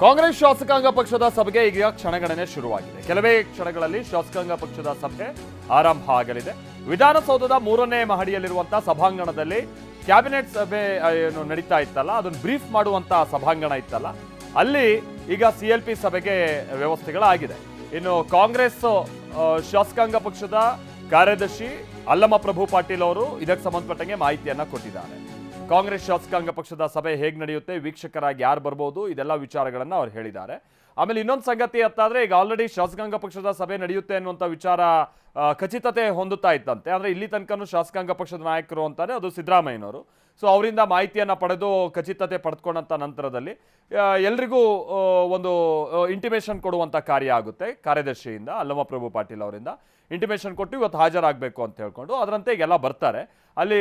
ಕಾಂಗ್ರೆಸ್ ಶಾಸಕಾಂಗ ಪಕ್ಷದ ಸಭೆಗೆ ಈಗ ಕ್ಷಣಗಣನೆ ಶುರುವಾಗಿದೆ. ಕೆಲವೇ ಕ್ಷಣಗಳಲ್ಲಿ ಶಾಸಕಾಂಗ ಪಕ್ಷದ ಸಭೆ ಆರಂಭ ಆಗಲಿದೆ. ವಿಧಾನಸೌಧದ 3ನೇ ಮಹಡಿಯಲ್ಲಿರುವಂತಹ ಸಭಾಂಗಣದಲ್ಲಿ ಕ್ಯಾಬಿನೆಟ್ ಸಭೆ ಏನು ನಡೀತಾ ಇತ್ತಲ್ಲ, ಅದನ್ನು ಬ್ರೀಫ್ ಮಾಡುವಂತಹ ಸಭಾಂಗಣ ಇತ್ತಲ್ಲ, ಅಲ್ಲಿ ಈಗ CLP ಸಭೆಗೆ ವ್ಯವಸ್ಥೆಗಳಾಗಿದೆ. ಇನ್ನು ಕಾಂಗ್ರೆಸ್ ಶಾಸಕಾಂಗ ಪಕ್ಷದ ಕಾರ್ಯದರ್ಶಿ ಅಲ್ಲಮ ಪ್ರಭು ಪಾಟೀಲ್ ಅವರು ಇದಕ್ಕೆ ಸಂಬಂಧಪಟ್ಟಂಗೆ ಮಾಹಿತಿಯನ್ನ ಕೊಟ್ಟಿದ್ದಾರೆ. ಕಾಂಗ್ರೆಸ್ ಶಾಸಕಾಂಗ ಪಕ್ಷದ ಸಭೆ ಹೇಗೆ ನಡೆಯುತ್ತೆ, ವೀಕ್ಷಕರಾಗಿ ಯಾರು ಬರ್ಬೋದು, ಇದೆಲ್ಲ ವಿಚಾರಗಳನ್ನು ಅವ್ರು ಹೇಳಿದ್ದಾರೆ. ಆಮೇಲೆ ಇನ್ನೊಂದು ಸಂಗತಿ ಅತ್ತಾದ್ರೆ, ಈಗ ಆಲ್ರೆಡಿ ಶಾಸಕಾಂಗ ಪಕ್ಷದ ಸಭೆ ನಡೆಯುತ್ತೆ ಅನ್ನುವಂಥ ವಿಚಾರ ಖಚಿತತೆ ಹೊಂದುತ್ತಾ ಇತ್ತಂತೆ. ಆದರೆ ಇಲ್ಲಿ ತನಕನೂ ಶಾಸಕಾಂಗ ಪಕ್ಷದ ನಾಯಕರು ಅಂತಾರೆ ಅದು ಸಿದ್ದರಾಮಯ್ಯನವರು. ಸೊ ಅವರಿಂದ ಮಾಹಿತಿಯನ್ನು ಪಡೆದು ಖಚಿತತೆ ಪಡೆದುಕೊಂಡಂಥ ನಂತರದಲ್ಲಿ ಎಲ್ರಿಗೂ ಒಂದು ಇಂಟಿಮೇಷನ್ ಕೊಡುವಂಥ ಕಾರ್ಯ ಆಗುತ್ತೆ. ಕಾರ್ಯದರ್ಶಿಯಿಂದ ಅಲ್ಲಮ ಪ್ರಭು ಪಾಟೀಲ್ ಅವರಿಂದ ಇಂಟಿಮೇಷನ್ ಕೊಟ್ಟು ಇವತ್ತು ಹಾಜರಾಗಬೇಕು ಅಂತ ಹೇಳ್ಕೊಂಡು ಅದರಂತೆ ಈಗೆಲ್ಲ ಬರ್ತಾರೆ. ಅಲ್ಲಿ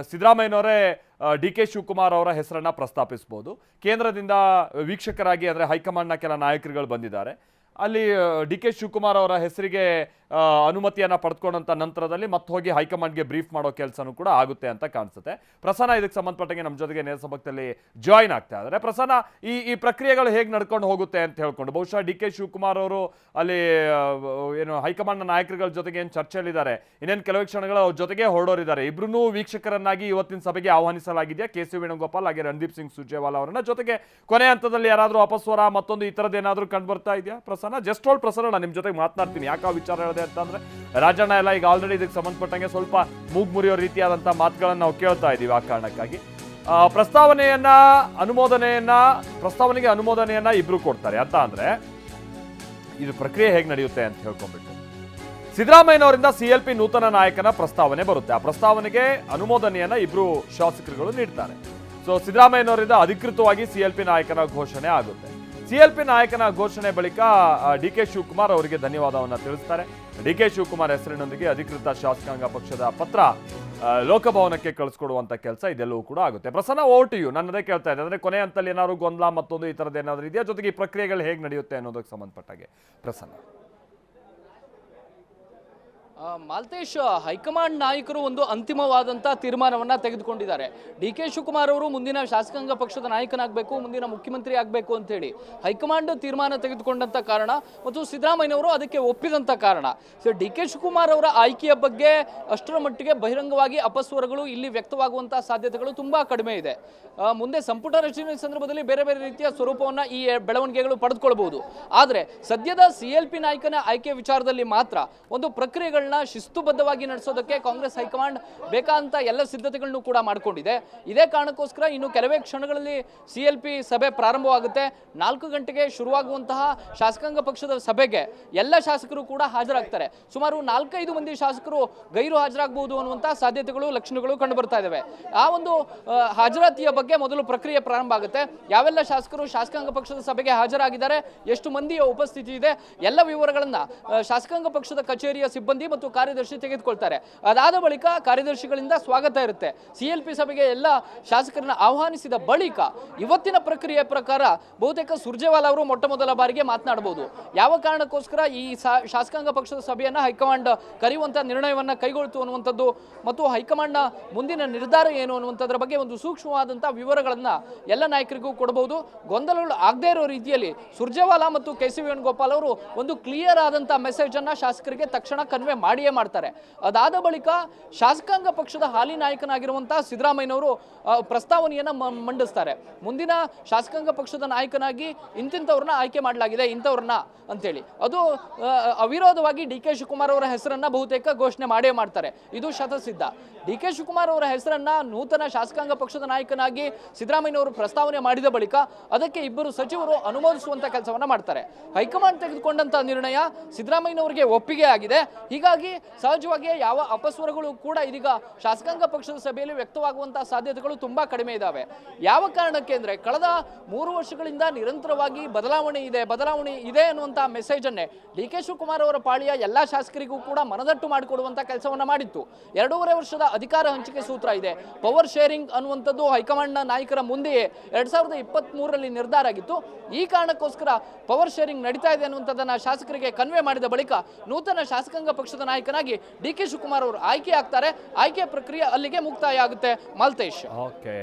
ಸಿದ್ದರಾಮಯ್ಯನವರೇ DK ಶಿವಕುಮಾರ್ ಅವರ ಹೆಸರನ್ನ ಪ್ರಸ್ತಾಪಿಸಬಹುದು. ಕೇಂದ್ರದಿಂದ ವೀಕ್ಷಕರಾಗಿ ಅಂದರೆ ಹೈಕಮಾಂಡ್ನ ಕೆಲ ನಾಯಕರುಗಳು ಬಂದಿದ್ದಾರೆ. ಅಲ್ಲಿ DK ಶಿವಕುಮಾರ್ ಅವರ ಹೆಸರಿಗೆ ಅನುಮತಿಯನ್ನು ಪಡೆದುಕೊಂಡಂಥ ನಂತರದಲ್ಲಿ ಮತ್ತೆ ಹೋಗಿ ಹೈಕಮಾಂಡ್ಗೆ ಬ್ರೀಫ್ ಮಾಡೋ ಕೆಲಸನೂ ಕೂಡ ಆಗುತ್ತೆ ಅಂತ ಕಾಣಿಸುತ್ತೆ. ಪ್ರಸನ್ನ ಇದಕ್ಕೆ ಸಂಬಂಧಪಟ್ಟಂಗೆ ನಮ್ಮ ಜೊತೆಗೆ ನೇರ ಸಂಪರ್ಕದಲ್ಲಿ ಜಾಯಿನ್ ಆಗ್ತಾ ಇದ್ದಾರೆ. ಪ್ರಸನ್ನ, ಈ ಪ್ರಕ್ರಿಯೆಗಳು ಹೇಗೆ ನಡ್ಕೊಂಡು ಹೋಗುತ್ತೆ ಅಂತ ಹೇಳ್ಕೊಂಡು, ಬಹುಶಃ DK ಶಿವಕುಮಾರ್ ಅವರು ಅಲ್ಲಿ ಏನು ಹೈಕಮಾಂಡ್ನ ನಾಯಕರುಗಳ ಜೊತೆಗೆ ಏನು ಚರ್ಚೆಯಲ್ಲಿದ್ದಾರೆ, ಇನ್ನೇನು ಕೆಲವೇ ಕ್ಷಣಗಳ ಅವ್ರ ಜೊತೆಗೆ ಹೊರಡೋರಿದ್ದಾರೆ. ಇಬ್ರು ವೀಕ್ಷಕರನ್ನಾಗಿ ಇವತ್ತಿನ ಸಭೆಗೆ ಆಹ್ವಾನಿಸಲಾಗಿದೆಯಾ. KC ವೇಣುಗೋಪಾಲ್ ಹಾಗೆ ರಣದೀಪ್ ಸಿಂಗ್ ಸುರ್ಜೇವಾಲಾ ಅವರನ್ನ, ಜೊತೆಗೆ ಕೊನೆ ಹಂತದಲ್ಲಿ ಯಾರಾದರೂ ಅಪಸ್ವರ ಮತ್ತೊಂದು ಈ ಥರದ್ದು ಏನಾದರೂ ಕಂಡು ಬರ್ತಾ ಇದೆಯಾ ಪ್ರಸನ್ನ? ಜಸ್ಟ್ ಹೋಲ್ಡ್ ಪ್ರಸನ್ನ, ನಾನು ನಿಮ್ಮ ಜೊತೆಗೆ ಮಾತನಾಡ್ತೀನಿ. ಯಾಕೆ ವಿಚಾರ ಹೇಳಿದೆ ಅಂತಂದ್ರೆ, ರಾಜಣ್ಣ ಎಲ್ಲ ಈಗ ಆಲ್ರೆಡಿ ಇದಕ್ಕೆ ಸಂಬಂಧಪಟ್ಟಂಗೆ ಸ್ವಲ್ಪ ಮೂಗು ಮುರಿಯೋ ರೀತಿಯಾದಂತಹ ಮಾತುಗಳನ್ನು ನಾವು ಕೇಳ್ತಾ ಇದ್ದೀವಿ. ಆ ಕಾರಣಕ್ಕಾಗಿ ಪ್ರಸ್ತಾವನೆಗೆ ಅನುಮೋದನೆಯನ್ನ ಇಬ್ರು ಕೊಡ್ತಾರೆ ಅಂತ ಅಂದ್ರೆ ಇದು ಪ್ರಕ್ರಿಯೆ ಹೇಗೆ ನಡೆಯುತ್ತೆ ಅಂತ ಹೇಳ್ಕೊಂಡ್ಬಿಟ್ಟು, ಸಿದ್ದರಾಮಯ್ಯನವರಿಂದ CLP ನೂತನ ನಾಯಕನ ಪ್ರಸ್ತಾವನೆ ಬರುತ್ತೆ. ಆ ಪ್ರಸ್ತಾವನೆಗೆ ಅನುಮೋದನೆಯನ್ನ ಇಬ್ರು ಶಾಸಕರುಗಳು ನೀಡ್ತಾರೆ. ಸೊ ಸಿದ್ದರಾಮಯ್ಯನವರಿಂದ ಅಧಿಕೃತವಾಗಿ CLP ನಾಯಕನ ಘೋಷಣೆ ಆಗುತ್ತೆ. CLP ನಾಯಕನ ಘೋಷಣೆ ಬಳಿಕ DK ಶಿವಕುಮಾರ್ ಅವರಿಗೆ ಧನ್ಯವಾದವನ್ನು ತಿಳಿಸ್ತಾರೆ. DK ಶಿವಕುಮಾರ್ ಹೆಸರಿನೊಂದಿಗೆ ಅಧಿಕೃತ ಶಾಸಕಾಂಗ ಪಕ್ಷದ ಪತ್ರ ಲೋಕಭವನಕ್ಕೆ ಕಳಿಸ್ಕೊಡುವಂತ ಕೆಲಸ ಇದೆಲ್ಲವೂ ಕೂಡ ಆಗುತ್ತೆ. Prasanna, over to you. ನನ್ನದೇ ಕೇಳ್ತಾ ಇದೆ ಅಂದ್ರೆ, ಕೊನೆ ಹಂತದಲ್ಲಿ ಏನಾದ್ರು ಗೊಂದಲ ಮತ್ತೊಂದು ಈ ಥರದ್ದು ಏನಾದರೂ ಇದೆಯಾ, ಜೊತೆಗೆ ಈ ಪ್ರಕ್ರಿಯೆಗಳು ಹೇಗೆ ನಡೆಯುತ್ತೆ ಅನ್ನೋದಕ್ಕೆ ಸಂಬಂಧಪಟ್ಟಾಗೆ ಪ್ರಸನ್ನ. ಮಾಲ್ತೇಶ್, ಹೈಕಮಾಂಡ್ ನಾಯಕರು ಒಂದು ಅಂತಿಮವಾದಂಥ ತೀರ್ಮಾನವನ್ನು ತೆಗೆದುಕೊಂಡಿದ್ದಾರೆ. DK ಶಿವಕುಮಾರ್ ಅವರು ಮುಂದಿನ ಶಾಸಕಾಂಗ ಪಕ್ಷದ ನಾಯಕನಾಗಬೇಕು, ಮುಂದಿನ ಮುಖ್ಯಮಂತ್ರಿ ಆಗಬೇಕು ಅಂತೇಳಿ ಹೈಕಮಾಂಡ್ ತೀರ್ಮಾನ ತೆಗೆದುಕೊಂಡಂಥ ಕಾರಣ ಮತ್ತು ಸಿದ್ದರಾಮಯ್ಯನವರು ಅದಕ್ಕೆ ಒಪ್ಪಿದಂಥ ಕಾರಣ. ಸೊ DK ಶಿವಕುಮಾರ್ ಅವರ ಆಯ್ಕೆಯ ಬಗ್ಗೆ ಅಷ್ಟರ ಮಟ್ಟಿಗೆ ಬಹಿರಂಗವಾಗಿ ಅಪಸ್ವರಗಳು ಇಲ್ಲಿ ವ್ಯಕ್ತವಾಗುವಂಥ ಸಾಧ್ಯತೆಗಳು ತುಂಬ ಕಡಿಮೆ ಇದೆ. ಮುಂದೆ ಸಂಪುಟ ರಚನೆ ಸಂದರ್ಭದಲ್ಲಿ ಬೇರೆ ಬೇರೆ ರೀತಿಯ ಸ್ವರೂಪವನ್ನು ಈ ಬೆಳವಣಿಗೆಗಳು ಪಡೆದುಕೊಳ್ಬಹುದು. ಆದರೆ ಸದ್ಯದ CLP ನಾಯಕನ ಆಯ್ಕೆ ವಿಚಾರದಲ್ಲಿ ಮಾತ್ರ ಒಂದು ಪ್ರಕ್ರಿಯೆಗಳನ್ನ ಶಿಸ್ತುಬದ್ಧವಾಗಿ ನಡೆಸೋದಕ್ಕೆ ಕಾಂಗ್ರೆಸ್ ಹೈಕಮಾಂಡ್ ಬೇಕಾದಂತ ಎಲ್ಲ ಸಿದ್ಧತೆಗಳನ್ನು ಕೂಡ ಮಾಡಿಕೊಂಡಿದೆ. ಇದೇ ಕಾರಣಕ್ಕೋಸ್ಕರ ಇನ್ನು ಕೆಲವೇ ಕ್ಷಣಗಳಲ್ಲಿ CLP ಸಭೆ ಪ್ರಾರಂಭವಾಗುತ್ತೆ. 4 ಗಂಟೆಗೆ ಶುರುವಾಗುವಂತಹ ಶಾಸಕಾಂಗ ಪಕ್ಷದ ಸಭೆಗೆ ಎಲ್ಲ ಶಾಸಕರು ಕೂಡ ಹಾಜರಾಗ್ತಾರೆ. ಸುಮಾರು 4-5 ಮಂದಿ ಶಾಸಕರು ಗೈರು ಹಾಜರಾಗಬಹುದು ಅನ್ನುವಂತಹ ಸಾಧ್ಯತೆಗಳು, ಲಕ್ಷಣಗಳು ಕಂಡು ಬರ್ತಾ ಇದಾವೆ. ಆ ಒಂದು ಹಾಜರಾತಿಯ ಬಗ್ಗೆ ಮೊದಲು ಪ್ರಕ್ರಿಯೆ ಪ್ರಾರಂಭ ಆಗುತ್ತೆ. ಯಾವೆಲ್ಲ ಶಾಸಕರು ಶಾಸಕಾಂಗ ಪಕ್ಷದ ಸಭೆಗೆ ಹಾಜರಾಗಿದ್ದಾರೆ, ಎಷ್ಟು ಮಂದಿಯ ಉಪಸ್ಥಿತಿ ಇದೆ, ಎಲ್ಲ ವಿವರಗಳನ್ನ ಶಾಸಕಾಂಗ ಪಕ್ಷದ ಕಚೇರಿಯ ಸಿಬ್ಬಂದಿ ಮತ್ತು ಕಾರ್ಯದರ್ಶಿ ತೆಗೆದುಕೊಳ್ತಾರೆ. ಅದಾದ ಬಳಿಕ ಕಾರ್ಯದರ್ಶಿಗಳಿಂದ ಸ್ವಾಗತ ಇರುತ್ತೆ. CLP ಸಭೆಗೆ ಎಲ್ಲ ಶಾಸಕರನ್ನ ಆಹ್ವಾನಿಸಿದ ಬಳಿಕ ಇವತ್ತಿನ ಪ್ರಕ್ರಿಯೆ ಪ್ರಕಾರ ಬಹುತೇಕ ಸುರ್ಜೇವಾಲಾ ಅವರು ಮೊಟ್ಟ ಮೊದಲ ಬಾರಿಗೆ ಮಾತನಾಡಬಹುದು. ಯಾವ ಕಾರಣಕ್ಕೋಸ್ಕರ ಈ ಶಾಸಕಾಂಗ ಪಕ್ಷದ ಸಭೆಯನ್ನ ಹೈಕಮಾಂಡ್ ಕರೆಯುವಂತ ನಿರ್ಣಯವನ್ನ ಕೈಗೊಳ್ತು ಅನ್ನುವಂಥದ್ದು ಮತ್ತು ಹೈಕಮಾಂಡ್ನ ಮುಂದಿನ ನಿರ್ಧಾರ ಏನು ಅನ್ನುವಂಥದ್ರ ಬಗ್ಗೆ ಒಂದು ಸೂಕ್ಷ್ಮವಾದಂತಹ ವಿವರಗಳನ್ನ ಎಲ್ಲ ನಾಯಕರಿಗೂ ಕೊಡಬಹುದು. ಗೊಂದಲಗಳು ಆಗದೇ ಇರೋ ರೀತಿಯಲ್ಲಿ ಸುರ್ಜೇವಾಲಾ ಮತ್ತು KC ವೇಣುಗೋಪಾಲ್ ಅವರು ಒಂದು ಕ್ಲಿಯರ್ ಆದಂತಹ ಮೆಸೇಜ್ ಅನ್ನ ಶಾಸಕರಿಗೆ ತಕ್ಷಣ ಕನ್ವೆ ಮಾಡಿಯೇ ಮಾಡ್ತಾರೆ. ಅದಾದ ಬಳಿಕ ಶಾಸಕಾಂಗ ಪಕ್ಷದ ಹಾಲಿ ನಾಯಕನಾಗಿರುವಂತಹ ಸಿದ್ದರಾಮಯ್ಯನವರು ಪ್ರಸ್ತಾವನೆಯನ್ನ ಮಂಡಿಸ್ತಾರೆ. ಮುಂದಿನ ಶಾಸಕಾಂಗ ಪಕ್ಷದ ನಾಯಕನಾಗಿ ಇಂತಿಂಥವ್ರನ್ನ ಆಯ್ಕೆ ಮಾಡಲಾಗಿದೆ, ಇಂಥವ್ರನ್ನ ಅಂತೇಳಿ. ಅದು ಅವಿರೋಧವಾಗಿ DK ಶಿವಕುಮಾರ್ ಅವರ ಹೆಸರನ್ನ ಬಹುತೇಕ ಘೋಷಣೆ ಮಾಡೇ ಮಾಡ್ತಾರೆ. ಇದು ಶತಸಿದ್ಧ. DK ಶಿವಕುಮಾರ್ ಅವರ ಹೆಸರನ್ನ ನೂತನ ಶಾಸಕಾಂಗ ಪಕ್ಷದ ನಾಯಕನಾಗಿ ಸಿದ್ದರಾಮಯ್ಯನವರು ಪ್ರಸ್ತಾವನೆ ಮಾಡಿದ ಬಳಿಕ ಅದಕ್ಕೆ ಇಬ್ಬರು ಸಚಿವರು ಅನುಮೋದಿಸುವಂತ ಕೆಲಸವನ್ನ ಮಾಡ್ತಾರೆ. ಹೈಕಮಾಂಡ್ ತೆಗೆದುಕೊಂಡಂತ ನಿರ್ಣಯ ಸಿದ್ದರಾಮಯ್ಯನವರಿಗೆ ಒಪ್ಪಿಗೆ ಆಗಿದೆ. ಹೀಗಾಗಿ ಸಹಜವಾಗಿ ಯಾವ ಅಪಸ್ವರಗಳು ಕೂಡ ಇದೀಗ ಶಾಸಕಾಂಗ ಪಕ್ಷದ ಸಭೆಯಲ್ಲಿ ವ್ಯಕ್ತವಾಗುವಂತಹ ಸಾಧ್ಯತೆಗಳು ತುಂಬಾ ಕಡಿಮೆ ಇದಾವೆ. ಯಾವ ಕಾರಣಕ್ಕೆ ಅಂದ್ರೆ, ಕಳೆದ 3 ವರ್ಷಗಳಿಂದ ನಿರಂತರವಾಗಿ ಬದಲಾವಣೆ ಇದೆ ಅನ್ನುವಂತಹ ಮೆಸೇಜ್ ಅನ್ನೇ DK ಶಿವಕುಮಾರ್ ಅವರ ಪಾಳಿಯ ಎಲ್ಲಾ ಶಾಸಕರಿಗೂ ಕೂಡ ಮನದಟ್ಟು ಮಾಡಿಕೊಡುವಂತಹ ಕೆಲಸವನ್ನ ಮಾಡಿತ್ತು. 2.5 ವರ್ಷದ ಅಧಿಕಾರ ಹಂಚಿಕೆ ಸೂತ್ರ ಇದೆ, ಪವರ್ ಶೇರಿಂಗ್ ಅನ್ನುವಂಥದ್ದು ಹೈಕಮಾಂಡ್ನ ನಾಯಕರ ಮುಂದೆಯೇ 2023ರಲ್ಲಿ ನಿರ್ಧಾರ ಆಗಿತ್ತು. ಈ ಕಾರಣಕ್ಕೋಸ್ಕರ ಪವರ್ ಶೇರಿಂಗ್ ನಡೀತಾ ಇದೆ ಅನ್ನುವಂಥದ್ದನ್ನ ಶಾಸಕರಿಗೆ ಕನ್ವೆ ಮಾಡಿದ ಬಳಿಕ ನೂತನ ಶಾಸಕಾಂಗ ಪಕ್ಷದ ನಾಯಕನಾಗಿ DK ಶಿವಕುಮಾರ್ ಅವರು ಆಯ್ಕೆ ಆಗ್ತಾರೆ. ಆಯ್ಕೆ ಪ್ರಕ್ರಿಯೆ ಅಲ್ಲಿಗೆ ಮುಕ್ತಾಯ ಆಗುತ್ತೆ. ಮಾಲ್ತೇಶ್. ಓಕೆ.